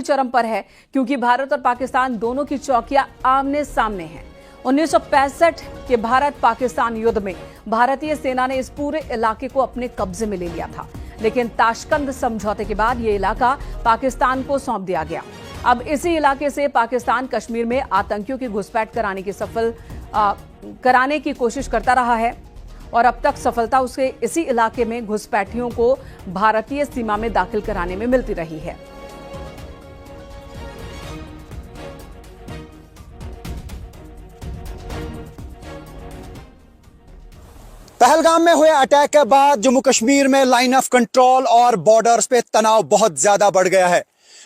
चरम पर है क्योंकि भारत और पाकिस्तान दोनों की चौकियां आमने सामने हैं। 1965 के भारत पाकिस्तान युद्ध में भारतीय सेना ने इस पूरे इलाके को अपने कब्जे में ले लिया था, लेकिन ताशकंद समझौते के बाद यह इलाका पाकिस्तान को सौंप दिया गया। अब इसी इलाके से पाकिस्तान कश्मीर में आतंकियों की घुसपैठ कराने की कोशिश करता रहा है और अब तक सफलता उसे इसी इलाके में घुसपैठियों को भारतीय सीमा में दाखिल कराने में मिलती रही है। पहलगाम में हुए अटैक के बाद जम्मू कश्मीर में लाइन ऑफ कंट्रोल और बॉर्डर्स पे तनाव बहुत ज्यादा बढ़ गया है।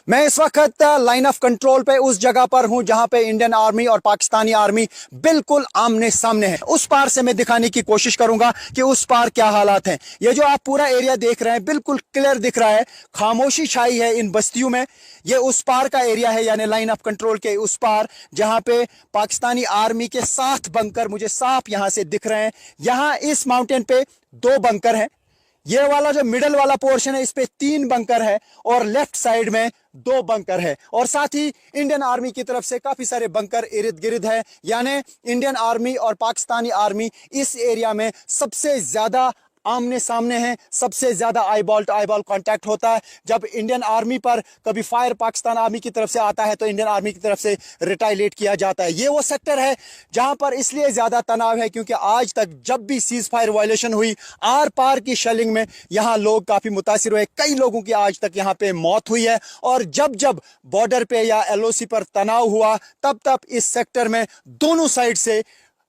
मैं इस वक्त लाइन ऑफ कंट्रोल पे उस जगह पर हूं जहां पे इंडियन आर्मी और पाकिस्तानी आर्मी बिल्कुल आमने सामने है। उस पार से मैं दिखाने की कोशिश करूंगा कि उस पार क्या हालात हैं। ये जो आप पूरा एरिया देख रहे हैं बिल्कुल क्लियर दिख रहा है, खामोशी छाई है इन बस्तियों में। ये उस पार का एरिया है, यानी लाइन ऑफ कंट्रोल के उस पार, जहां पे पाकिस्तानी आर्मी के 7 बंकर मुझे साफ यहां से दिख रहे हैं। यहां इस माउंटेन पे 2 बंकर हैं। ये वाला जो मिडल वाला पोर्शन है इस पे 3 बंकर है और लेफ्ट साइड में 2 बंकर है, और साथ ही इंडियन आर्मी की तरफ से काफी सारे बंकर इर्द गिर्द है। यानी इंडियन आर्मी और पाकिस्तानी आर्मी इस एरिया में सबसे ज्यादा आमने सामने हैं, सबसे ज्यादा आईबॉल टू आईबॉल कांटेक्ट होता है। जब इंडियन आर्मी पर कभी फायर पाकिस्तान आर्मी की तरफ से आता है तो इंडियन आर्मी की तरफ से रिटाइलेट किया जाता है। ये वो सेक्टर है जहां पर इसलिए ज्यादा तनाव है क्योंकि आज तक जब भी सीज फायर वायलेशन हुई, आर पार की शेलिंग में यहां लोग काफी मुतासिर हुए। कई लोगों की आज तक यहां पे मौत हुई है, और जब जब बॉर्डर पे या एलओसी पर तनाव हुआ तब तब इस सेक्टर में दोनों साइड से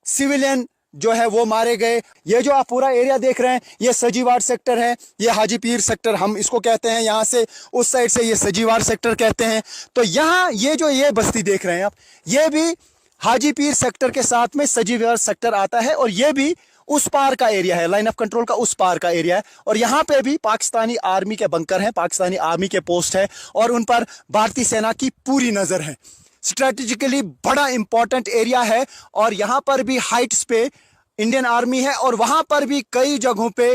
सिविलियन जो है वो मारे गए। ये जो आप पूरा एरिया देख रहे हैं ये सजीवार सेक्टर है, ये हाजी पीर सेक्टर हम इसको कहते हैं। यहां से उस साइड से ये सजीवार सेक्टर कहते हैं। तो यहां ये बस्ती देख रहे हैं आप, ये भी हाजी पीर सेक्टर के साथ में सजीवार सेक्टर आता है, और ये भी उस पार का एरिया है, लाइन ऑफ कंट्रोल का उस पार का एरिया है। और यहां पे भी पाकिस्तानी आर्मी के बंकर हैं, पाकिस्तानी आर्मी के पोस्ट है, और उन पर भारतीय सेना की पूरी नजर है। स्ट्रेटेजिकली बड़ा इंपॉर्टेंट एरिया है, और यहां पर भी हाइट्स पे इंडियन आर्मी है, और वहां पर भी कई जगहों पे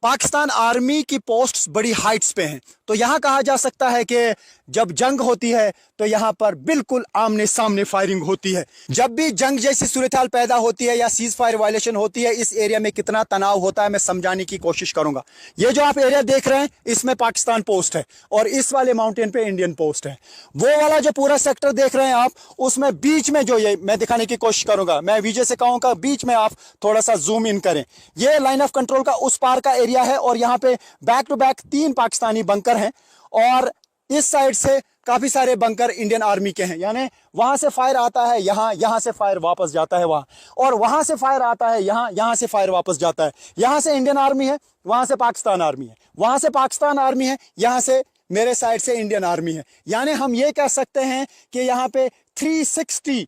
पाकिस्तान आर्मी की पोस्ट्स बड़ी हाइट्स पे हैं। तो यहां कहा जा सकता है कि जब जंग होती है तो यहां पर बिल्कुल आमने सामने फायरिंग होती है। जब भी जंग जैसी सूरत-ए-हाल पैदा होती है या सीज फायर वायलेशन होती है, इस एरिया में कितना तनाव होता है मैं समझाने की कोशिश करूंगा। ये जो आप एरिया देख रहे हैं इसमें पाकिस्तान पोस्ट है, और इस वाले माउंटेन पे इंडियन पोस्ट है। वो वाला जो पूरा सेक्टर देख रहे हैं आप, उसमें बीच में जो ये मैं दिखाने की कोशिश करूंगा, मैं विजय से कहूंगा बीच में आप थोड़ा सा जूम इन करें। ये लाइन ऑफ कंट्रोल का उस पार का एरिया है, और यहाँ पे back to back 3 Pakistani bunker हैं, और इस साइड से काफी सारे बंकर इंडियन आर्मी के हैं। यानी वहां से फायर आता है यहां से फायर वापस जाता है वहां, और वहां से फायर आता है यहां से फायर वापस जाता है। यहां से इंडियन आर्मी है, वहां से पाकिस्तान आर्मी है, वहां से पाकिस्तान आर्मी है, यहां से मेरे साइड से इंडियन आर्मी है। यानी हम ये कह सकते हैं कि यहां पे 360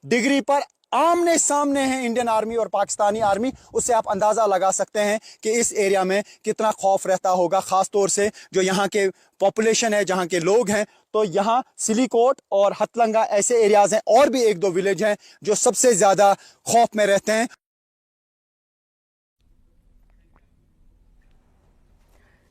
डिग्री पर आमने सामने हैं इंडियन आर्मी और पाकिस्तानी आर्मी। उससे आप अंदाजा लगा सकते हैं कि इस एरिया में कितना खौफ रहता होगा, खास तौर से जो यहाँ के पॉपुलेशन है, जहाँ के लोग हैं। तो यहाँ सिलीकोट और हथलंगा ऐसे एरियाज हैं, और भी 1-2 विलेज हैं जो सबसे ज्यादा खौफ में रहते हैं।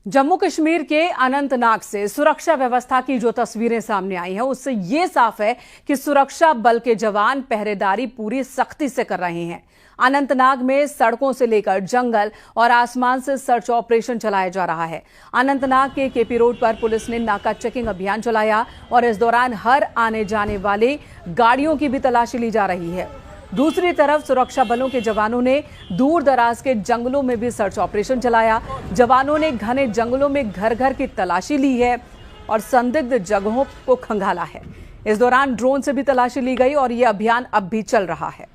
जम्मू कश्मीर के अनंतनाग से सुरक्षा व्यवस्था की जो तस्वीरें सामने आई हैं उससे यह साफ है कि सुरक्षा बल के जवान पहरेदारी पूरी सख्ती से कर रहे हैं। अनंतनाग में सड़कों से लेकर जंगल और आसमान से सर्च ऑपरेशन चलाया जा रहा है। अनंतनाग के केपी रोड पर पुलिस ने नाका चेकिंग अभियान चलाया, और इस दौरान हर आने जाने वाले गाड़ियों की भी तलाशी ली जा रही है। दूसरी तरफ सुरक्षा बलों के जवानों ने दूर दराज के जंगलों में भी सर्च ऑपरेशन चलाया। जवानों ने घने जंगलों में घर घर की तलाशी ली है और संदिग्ध जगहों को खंगाला है। इस दौरान ड्रोन से भी तलाशी ली गई, और यह अभियान अब भी चल रहा है।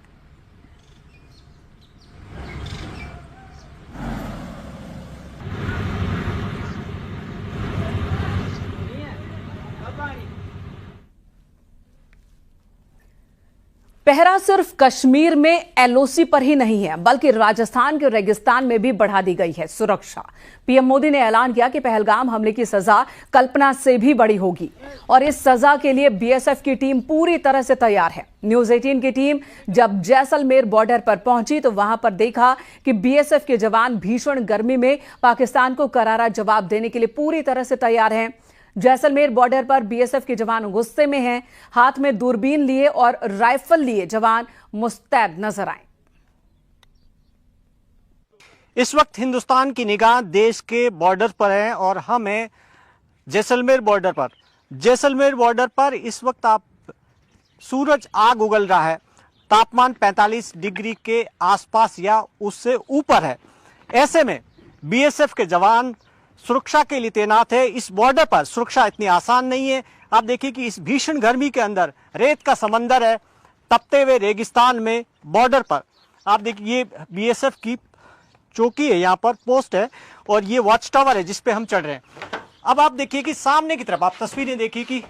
पहरा सिर्फ कश्मीर में एलओसी पर ही नहीं है, बल्कि राजस्थान के रेगिस्तान में भी बढ़ा दी गई है सुरक्षा। पीएम मोदी ने ऐलान किया कि पहलगाम हमले की सजा कल्पना से भी बड़ी होगी, और इस सजा के लिए बीएसएफ की टीम पूरी तरह से तैयार है। न्यूज 18 की टीम जब जैसलमेर बॉर्डर पर पहुंची तो वहां पर देखा कि बीएसएफ के जवान भीषण गर्मी में पाकिस्तान को करारा जवाब देने के लिए पूरी तरह से तैयार हैं। जैसलमेर बॉर्डर पर बीएसएफ के जवान गुस्से में हैं, हाथ में दूरबीन लिए और राइफल लिए जवान मुस्तैद नजर आए। इस वक्त हिंदुस्तान की निगाह देश के बॉर्डर पर है और हम हैं जैसलमेर बॉर्डर पर। जैसलमेर बॉर्डर पर इस वक्त आप सूरज आग उगल रहा है, तापमान 45 डिग्री के आसपास या उससे ऊपर है। ऐसे में बीएसएफ के जवान सुरक्षा के लिए तैनात है। इस बॉर्डर पर सुरक्षा इतनी आसान नहीं है। आप देखिए कि इस भीषण गर्मी के अंदर रेत का समंदर है, तपते हुए रेगिस्तान में बॉर्डर पर आप देखिए ये बीएसएफ की चौकी है, यहाँ पर पोस्ट है और ये वॉच टावर है जिस पे हम चढ़ रहे हैं। अब आप देखिए कि सामने की तरफ आप तस्वीरें देखिए कि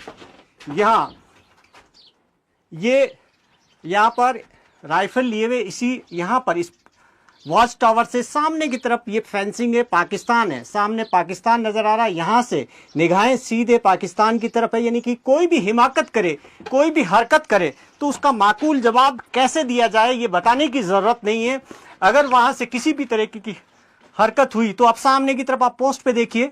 यहाँ पर राइफल लिए हुए इसी यहाँ पर इस वॉच टावर से सामने की तरफ ये फेंसिंग है, पाकिस्तान है, सामने पाकिस्तान नजर आ रहा है। यहाँ से निगाहें सीधे पाकिस्तान की तरफ है, यानी कि कोई भी हिमाकत करे, कोई भी हरकत करे तो उसका माकूल जवाब कैसे दिया जाए ये बताने की जरूरत नहीं है। अगर वहां से किसी भी तरह की हरकत हुई तो आप सामने की तरफ आप पोस्ट पे देखिए,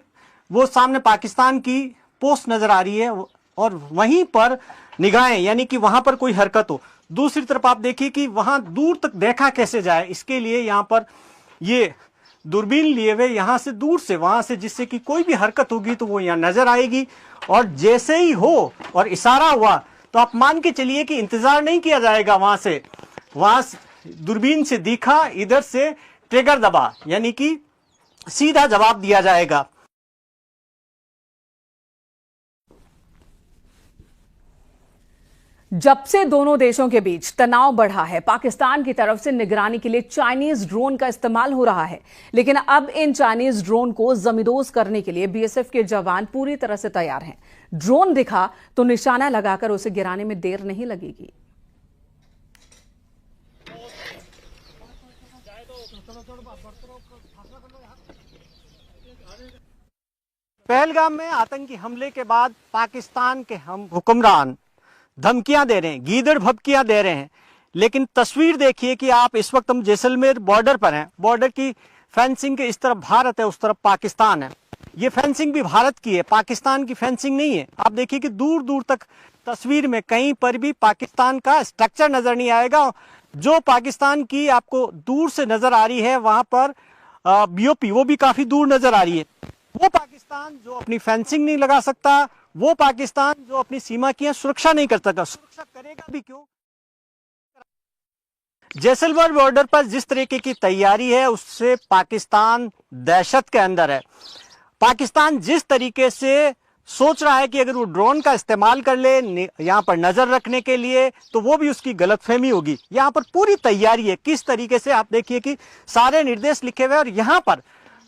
वो सामने पाकिस्तान की पोस्ट नजर आ रही है और वहीं पर निगाहें, यानी कि वहां पर कोई हरकत हो। दूसरी तरफ आप देखिए कि वहां दूर तक देखा कैसे जाए, इसके लिए यहाँ पर ये दूरबीन लिए हुए यहाँ से दूर से वहां से, जिससे कि कोई भी हरकत होगी तो वो यहाँ नजर आएगी और जैसे ही हो और इशारा हुआ तो आप मान के चलिए कि इंतजार नहीं किया जाएगा। वहां दूरबीन से दिखा, इधर से ट्रिगर दबा, यानी कि सीधा जवाब दिया जाएगा। जब से दोनों देशों के बीच तनाव बढ़ा है, पाकिस्तान की तरफ से निगरानी के लिए चाइनीज ड्रोन का इस्तेमाल हो रहा है, लेकिन अब इन चाइनीज ड्रोन को जमींदोज करने के लिए बीएसएफ के जवान पूरी तरह से तैयार हैं। ड्रोन दिखा तो निशाना लगाकर उसे गिराने में देर नहीं लगेगी। पहलगाम में आतंकी हमले के बाद पाकिस्तान के हम हुक्मरान धमकियां दे रहे हैं, गीदड़ भभकियां दे रहे हैं, लेकिन तस्वीर देखिए कि आप इस वक्त हम जैसलमेर बॉर्डर पर हैं। बॉर्डर की फेंसिंग के इस तरफ भारत है, उस तरफ पाकिस्तान है। ये फेंसिंग भी भारत की है, पाकिस्तान की फेंसिंग नहीं है। आप देखिए कि दूर दूर तक तस्वीर में कहीं पर भी पाकिस्तान का स्ट्रक्चर नजर नहीं आएगा। जो पाकिस्तान की आपको दूर से नजर आ रही है वहां पर बीओपी वो भी काफी दूर नजर आ रही है। वो पाकिस्तान जो अपनी फेंसिंग नहीं लगा सकता, वो पाकिस्तान जो अपनी सीमा की सुरक्षा नहीं कर सकता, सुरक्षा करेगा भी क्यों? जैसलमेर बॉर्डर पर जिस तरीके की तैयारी है उससे पाकिस्तान दहशत के अंदर है। पाकिस्तान जिस तरीके से सोच रहा है कि अगर वो ड्रोन का इस्तेमाल कर ले यहाँ पर नजर रखने के लिए तो वो भी उसकी गलतफहमी होगी। यहाँ पर पूरी तैयारी है, किस तरीके से आप देखिए कि सारे निर्देश लिखे हुए और यहाँ पर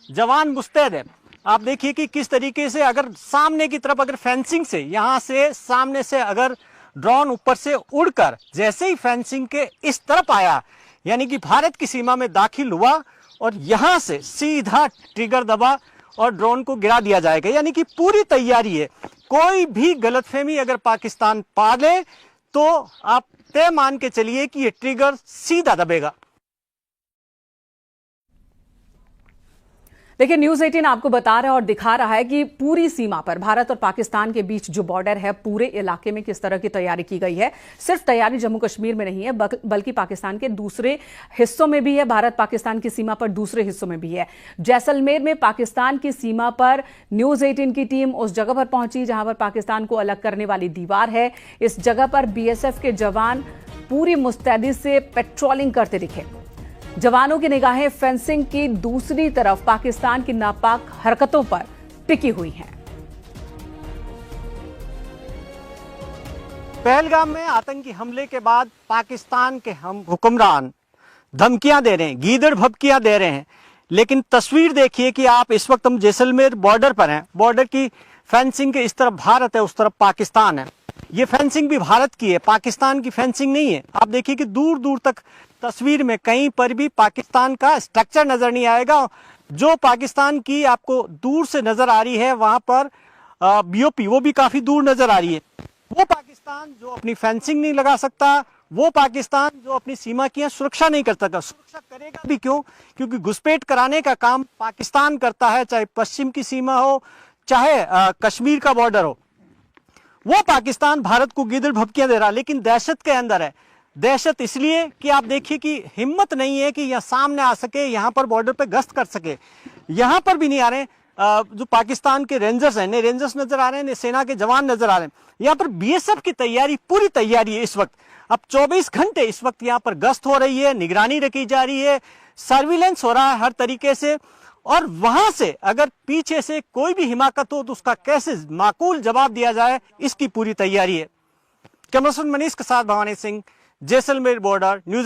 जवान मुस्तैद है। आप देखिए कि किस तरीके से अगर सामने की तरफ अगर फेंसिंग से यहाँ से सामने से अगर ड्रोन ऊपर से उड़कर जैसे ही फेंसिंग के इस तरफ आया, यानी कि भारत की सीमा में दाखिल हुआ और यहाँ से सीधा ट्रिगर दबा और ड्रोन को गिरा दिया जाएगा। यानी कि पूरी तैयारी है। कोई भी गलतफहमी अगर पाकिस्तान पा ले तो आप तय मान के चलिए कि ये ट्रिगर सीधा दबेगा। देखिए, न्यूज 18 आपको बता रहा है और दिखा रहा है कि पूरी सीमा पर भारत और पाकिस्तान के बीच जो बॉर्डर है, पूरे इलाके में किस तरह की तैयारी की गई है। सिर्फ तैयारी जम्मू कश्मीर में नहीं है बल्कि पाकिस्तान के दूसरे हिस्सों में भी है। भारत पाकिस्तान की सीमा पर दूसरे हिस्सों में भी है। जैसलमेर में पाकिस्तान की सीमा पर न्यूज 18 की टीम उस जगह पर पहुंची जहां पर पाकिस्तान को अलग करने वाली दीवार है। इस जगह पर बीएसएफ के जवान पूरी मुस्तैदी से पेट्रोलिंग करते दिखे। जवानों की निगाहें फेंसिंग की दूसरी तरफ पाकिस्तान की नापाक हरकतों पर टिकी हुई हैं। पहलगाम में आतंकी हमले के बाद पाकिस्तान के हम हुक्मरान धमकियां दे रहे हैं, गीदड़ भभकियां दे रहे हैं, लेकिन तस्वीर देखिए कि आप इस वक्त हम जैसलमेर बॉर्डर पर हैं। बॉर्डर की फेंसिंग के इस तरफ भारत है, उस तरफ पाकिस्तान है। ये फेंसिंग भी भारत की है, पाकिस्तान की फेंसिंग नहीं है। आप देखिए कि दूर दूर तक तस्वीर में कहीं पर भी पाकिस्तान का स्ट्रक्चर नजर नहीं आएगा। जो पाकिस्तान की आपको दूर से नजर आ रही है वहां पर बीओपी वो भी काफी दूर नजर आ रही है। वो पाकिस्तान जो अपनी फेंसिंग नहीं लगा सकता, वो पाकिस्तान जो अपनी सीमा की सुरक्षा नहीं कर सकता, सुरक्षा करेगा भी क्यों? क्योंकि घुसपैठ कराने का काम पाकिस्तान करता है, चाहे पश्चिम की सीमा हो, चाहे कश्मीर का बॉर्डर हो, वो पाकिस्तान भारत को गिदड़ भभकियां दे रहा, लेकिन दहशत के अंदर है। दहशत इसलिए कि आप देखिए कि हिम्मत नहीं है कि यह सामने आ सके, यहां पर बॉर्डर पे गश्त कर सके। यहां पर भी नहीं आ रहे जो पाकिस्तान के रेंजर्स हैं, रेंजर्स नजर आ रहे हैं, सेना के जवान नजर आ रहे हैं। यहां पर बीएसएफ की तैयारी, पूरी तैयारी है इस वक्त। अब 24 घंटे इस वक्त यहां पर गश्त हो रही है, निगरानी रखी जा रही है, सर्विलेंस हो रहा है हर तरीके से। और वहां से अगर पीछे से कोई भी हिमाकत हो तो उसका कैसे माकूल जवाब दिया जाए, इसकी पूरी तैयारी है। कैमरामैन मनीष के साथ भवानी सिंह, जैसलमेर बॉर्डर न्यूज।